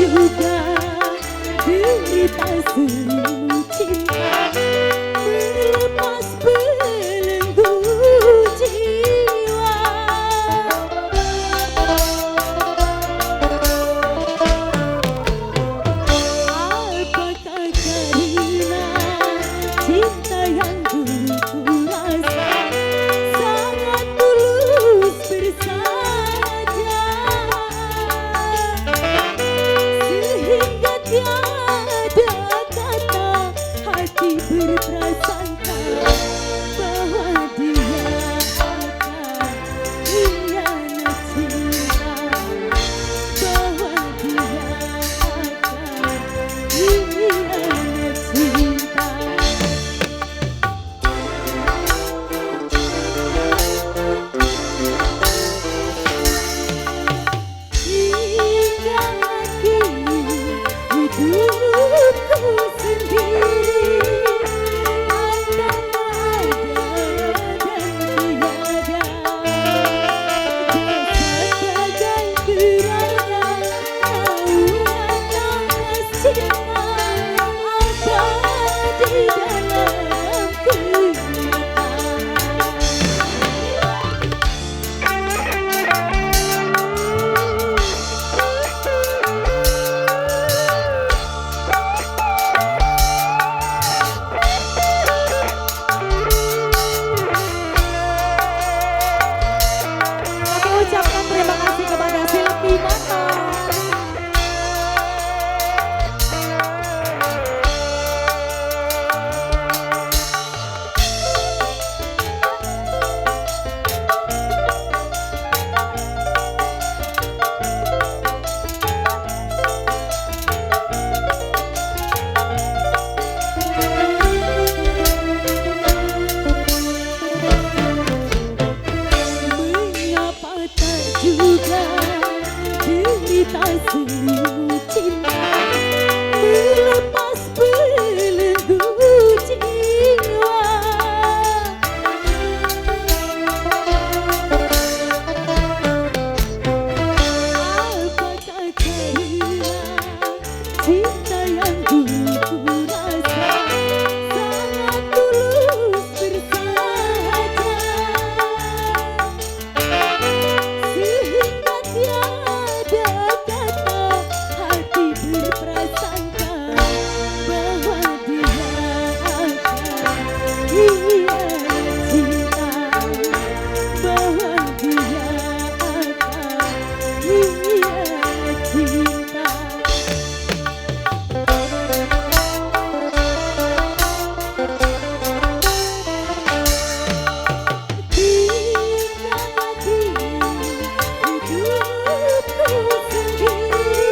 juga derita semu cinta melepas belenggu jiwa. Apakah karena cinta yang dulu ku rasa sangat tulus bersaja, sehingga tiada kata hati berprasangka bahwa dia akan hianat cinta, bahwa dia akan hianat cinta. Hingga kini hidupku sendiri antara ada dan tiada, sebagai gerana naungan nafas cinta abadi dalam kenyataan. Kami ucapkan terima kasih kepada Silvi Mata. Mengapa tak juga derita semu cinta melepas belenggu jiwa. Apakah karena cinta yang dulu ku rasa sangat tulus bersahaja, sehingga tiada kata hati berprasangka bahwa dia akan hianat cinta, bahwa dia akan hianat cinta. Hingga kini hidupku sendiri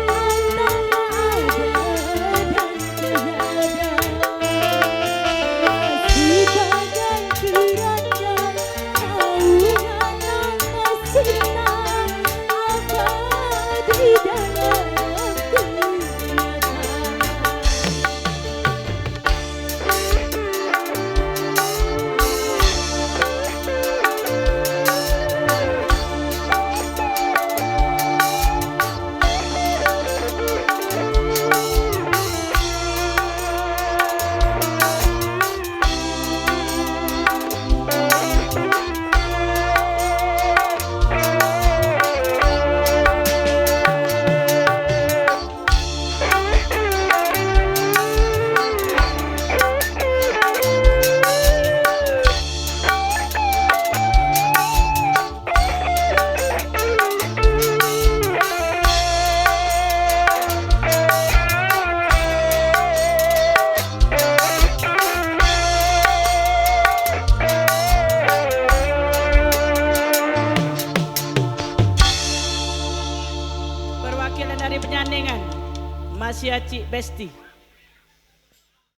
antara ada dan tiada, sebagai gerana naungan nafas cinta abadi dalam kenyataan. Perwakilan dari Penyaningan, Mas Yaci Besti.